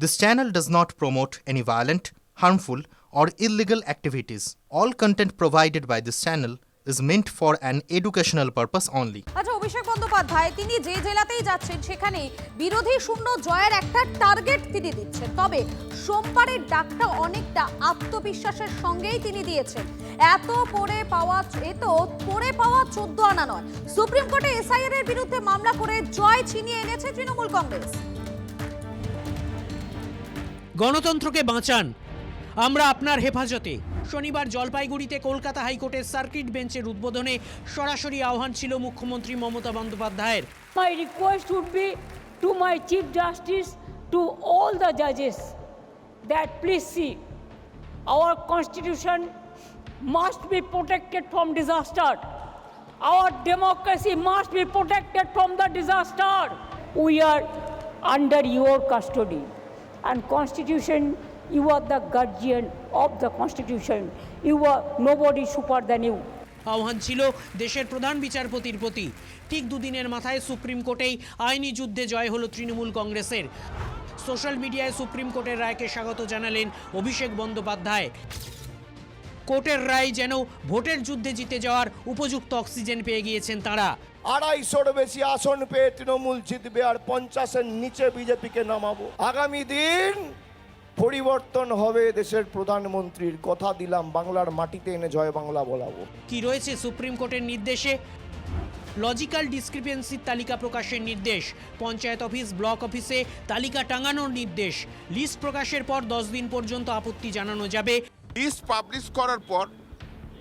This channel does not promote any violent, harmful, or illegal activities. All content provided by this channel is meant for an educational purpose only. আচ্ছা, অভিষেক বন্দ্যোপাধ্যায় তিনি যে জেলাতেই যাচ্ছেন সেখানে বিরোধী শূন্য জয়ের একটা টার্গেট তিনি দিচ্ছেন। তবে সোমবারের ডাকটা অনেকটা আত্মবিশ্বাসের সঙ্গেই তিনি দিয়েছেন। এত পড়ে পাওয়া 14 আনা নয়, সুপ্রিম কোর্টে এসআইআর এর বিরুদ্ধে মামলা করে জয় ছিনিয়ে এনেছে তৃণমূল কংগ্রেস। গণতন্ত্রকে বাঁচান, আমরা আপনার হেফাজতে। শনিবার জলপাইগুড়িতে কলকাতা হাইকোর্টের সার্কিট বেঞ্চের উদ্বোধনে সরাসরি আহ্বান ছিল মুখ্যমন্ত্রী মমতা বন্দ্যোপাধ্যায়ের। My request would be to my Chief Justice, to all the judges, that please see, our constitution must be protected from disaster. Our democracy must be protected from the disaster. We are under your custody, and constitution, you are the guardian of the constitution. You are nobody super than you. আহ্বান ছিল দেশের প্রধান বিচারপতির প্রতি। ঠিক দুদিনের মাথায় supreme কোর্টেই আইনি যুদ্ধে জয় হলো তৃণমূল কংগ্রেসের। সোশ্যাল মিডিয়ায় সুপ্রিম কোর্টের রায়কে স্বাগত জানালেন অভিষেক বন্দ্যোপাধ্যায়। কোর্টের রায় যেন ভোটের যুদ্ধে জিতে যাওয়ার উপযুক্ত অক্সিজেন পেয়ে গিয়েছেন তাঁরা। 250-র বেশি আসন পেয়ে তৃণমূল জিতবে আর 50-এর নিচে বিজেপিকে নামাবো। আগামী দিন পরিবর্তন হবে দেশের প্রধানমন্ত্রীর, কথা দিলাম, বাংলার মাটিতে এনে জয় বাংলা বলাবো। কি রয়েছে সুপ্রিম কোর্টের নির্দেশে? লজিক্যাল ডিসক্রিপেন্সির তালিকা প্রকাশের নির্দেশ, পঞ্চায়েত অফিস, ব্লক অফিসে তালিকা টাঙানোর নির্দেশ, লিস্ট প্রকাশের পর 10 দিন পর্যন্ত আপত্তি জানানো যাবে। লিস্ট পাবলিশ করার পর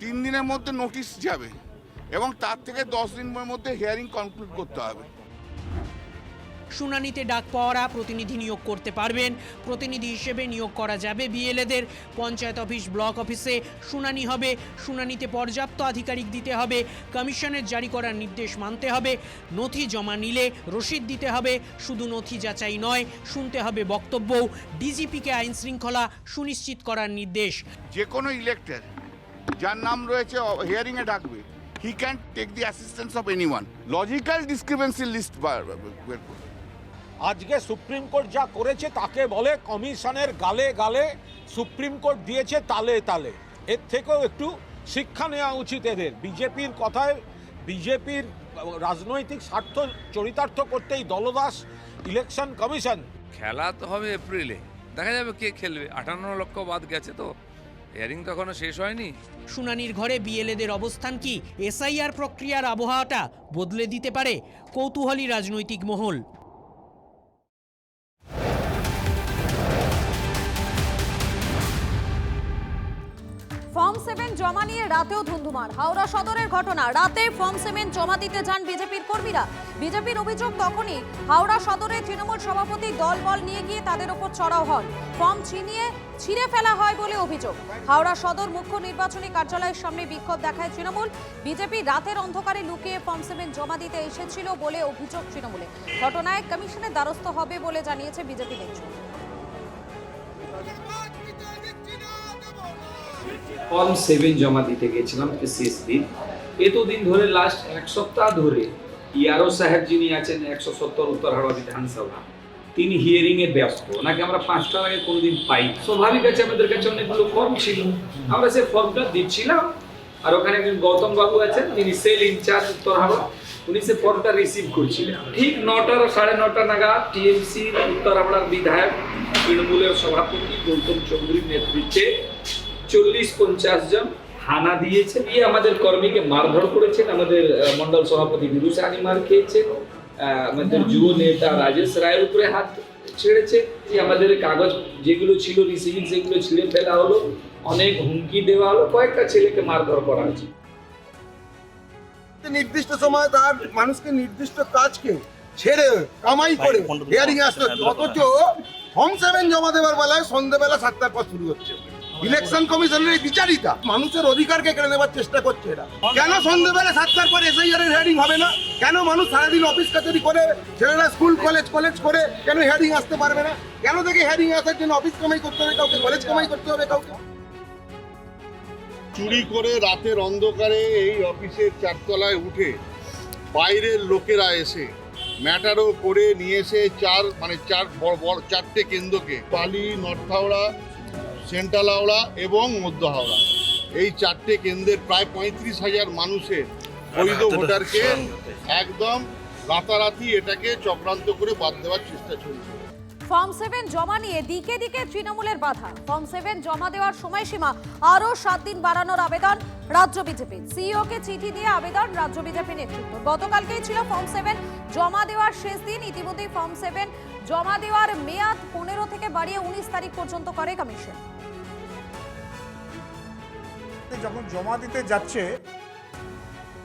3 দিনের মধ্যে নোটিশ যাবে এবং তার থেকে 10 দিনের মধ্যে হিয়ারিং কনক্লুড করতে হবে। শুনানিতে ডাক পাওয়ারা প্রতিনিধি নিয়োগ করতে পারবেন। প্রতিনিধি হিসেবে নিয়োগ করা যাবে বিএলএদের। পঞ্চায়েত অফিস, ব্লক অফিসে শুনানি হবে। শুনানিতে পর্যাপ্ত আধিকারিক দিতে হবে। কমিশনের জারি করার নির্দেশ মানতে হবে। নথি জমা নিলে রসিদ দিতে হবে। শুধু নথি যাচাই নয়, শুনতে হবে বক্তব্যও। ডিজিপিকে আইন শৃঙ্খলা সুনিশ্চিত করার নির্দেশ। যে কোনো ইলেক্টেড যার নাম রয়েছে হিয়ারিংয়ে ডাকবে, he can take the assistance of anyone. Logical discrepancy list বের করবে। আজকে সুপ্রিম কোর্ট যা করেছে তাকে বলে কমিশনের গালে গালে সুপ্রিম কোর্ট দিয়েছে তালে তালে। এর থেকেও একটু শিক্ষা নেওয়া উচিত এদের। বিজেপির কথায়, বিজেপির রাজনৈতিক স্বার্থ চরিতার্থ করতেই দলদাস ইলেকশন কমিশন। খেলা তো হবে এপ্রিলে, দেখা যাবে কে খেলবে। 58 লক্ষ বাদ গেছে, তো হিয়ারিং তো এখনো শেষ হয়নি। শুনানির ঘরে বিএলএদের অবস্থান কি? এসআইআর প্রক্রিয়ার আবহাওয়াটা বদলে দিতে পারে? কৌতূহলী রাজনৈতিক মহল। ফর্ম 7 জমা নিয়ে রাতেও ধুন্ধুমার। হাওড়া সদরের ঘটনা। রাতে ফর্ম 7 জমা দিতে যান বিজেপির কর্মীরা। বিজেপির অভিযোগ, তখনই হাওড়া সদরে তৃণমূল সভাপতি দলবল নিয়ে গিয়ে তাদের ওপর চড়াও হন। ফর্ম ছিঁড়ে ফেলা হয় বলে অভিযোগ। হাওড়া সদর মুখ্য নির্বাচনী কার্যালয়ের সামনে বিক্ষোভ দেখায় তৃণমূল। বিজেপি রাতের অন্ধকারে লুকিয়ে ফর্ম 7 জমা দিতে এসেছিল বলে অভিযোগ তৃণমূলে। ঘটনায় কমিশনের দ্বারস্থ হবে বলে জানিয়েছে বিজেপি নেতৃত্ব। ফর্ম 7 জমা দিতে গেছিলাম সিএসপি। এতদিন ধরে, লাস্ট 1 সপ্তাহ ধরে ইয়ারো সাহেব যিনি আছেন 170 উত্তর হাওড়া বিধানসভা, তিনি হিয়ারিং এ ব্যস্ত। ওনাকে আমরা 5টার আগে কোনোদিন পাই। স্বাভাবিক আছে, আমাদের কাছে অনেকগুলো ফর্ম ছিল, আমরা সেই ফর্মটা দিচ্ছিলাম। আর ওখানে একজন গৌতম বাবু আছেন, যিনি সেল ইনচার্জ উত্তর হাওড়া, উনি সে ফর্মটা রিসিভ করছিলেন। ঠিক 9টা, 9:30 নাগাদ টিএমসি উত্তর হাওড়ার বিধায়ক, তৃণমূলের সভাপতি গৌতম চৌধুরীর নেতৃত্বে 40-50 জন হানা দিয়েছে, দিয়ে আমাদের কর্মীকে মারধর করেছেন। আমাদের মন্ডল সভাপতি বিরু সাহানি মার খেয়েছে। আমাদের যুব নেতা রাজেশ রায়ের উপরে হাত ছেড়েছে। আমাদের কাগজ যেগুলো ছিল রিসিভিং, সেগুলো ছিঁড়ে ফেলা হলো। অনেক হুমকি দেওয়া হলো। কয়েকটা ছেলেকে মারধর করা হয়েছে। নির্দিষ্ট সময় তার মানুষকে নির্দিষ্ট কাজকে ছেড়ে কামাই করে হিয়ারিং আসতে, অথচ ফর্ম 7 জমা দেওয়ার বেলায় সন্ধ্যেবেলা 7টার পর শুরু হচ্ছে। ইলেকশন কমিশনের এই বিচারিতা মানুষের অধিকারকে কেড়ে নেবার চেষ্টা করছে এরা। কেন সন্ধ্যেবেলা 7টার পর এসআইআর এর হিয়ারিং হবে না? কেন মানুষ সারাদিন অফিস কাছারি করে, ছেলেরা স্কুল কলেজ করে কেন হিয়ারিং আসতে পারবে না? কেন থেকে হিয়ারিং আসার জন্য অফিস কামাই করতে হবে কাউকে, কলেজ কামাই করতে হবে কাউকে? চুরি করে রাতের অন্ধকারে এই অফিসের 4 তলায় উঠে বাইরের লোকেরা এসে ম্যাটারও করে নিয়ে এসে চার বড় চারটে কেন্দ্রকে পালি, নর্থ হাওড়া, সেন্ট্রাল হাওড়া এবং মধ্য হাওড়া, এই চারটে কেন্দ্রের প্রায় 35,000 মানুষের বৈধ ভোটারকে একদম রাতারাতি এটাকে চক্রান্ত করে বাদ দেওয়ার চেষ্টা চলছে। ফর্ম 7 জমা নিয়ে দিকে দিকে তৃণমূলের বাধা। ফর্ম 7 জমা দেওয়ার সময়সীমা আরও 7 দিন বাড়ানোর আবেদন রাজ্য বিজেপির। সিইওকে চিঠি দিয়ে আবেদন রাজ্য বিজেপি নেতৃত্ব। গতকালকেই ছিল ফর্ম 7 জমা দেওয়ার শেষ দিন। ইতিমধ্যেই ফর্ম 7 জমা দেওয়ার মেয়াদ 15 থেকে বাড়িয়ে 19 তারিখ পর্যন্ত করে কমিশন। যখন জমা দিতে যাচ্ছে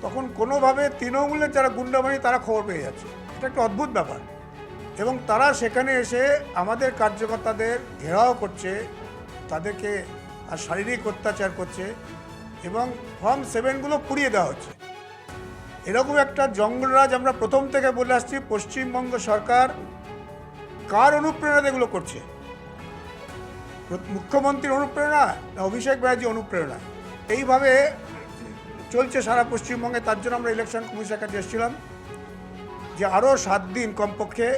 তখন কোনোভাবে তৃণমূলের যারা গুন্ডাবাহিনী তারা খবর পেয়ে যাচ্ছে। এটা একটা অদ্ভুত ব্যাপার, এবং তারা সেখানে এসে আমাদের কার্যকর্তাদের ঘেরাও করছে, তাদেরকে শারীরিক অত্যাচার করছে এবং ফর্ম 7গুলো পুড়িয়ে দেওয়া হচ্ছে। এরকম একটা জঙ্গলরাজ আমরা প্রথম থেকে বলে আসছি। পশ্চিমবঙ্গ সরকার কার অনুপ্রেরণা এগুলো করছে? মুখ্যমন্ত্রীর অনুপ্রেরণা না অভিষেক ব্যানার্জি অনুপ্রেরণা? এইভাবে চলছে সারা পশ্চিমবঙ্গে। তার জন্য আমরা ইলেকশন কমিশনের কাছে এসেছিলাম যে আরও 7 দিন কমপক্ষে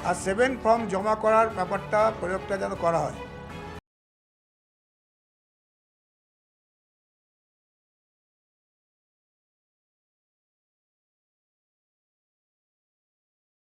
আর 7 ফর্ম জমা করার ব্যাপারটা প্রয়োগটা যেন করা হয়।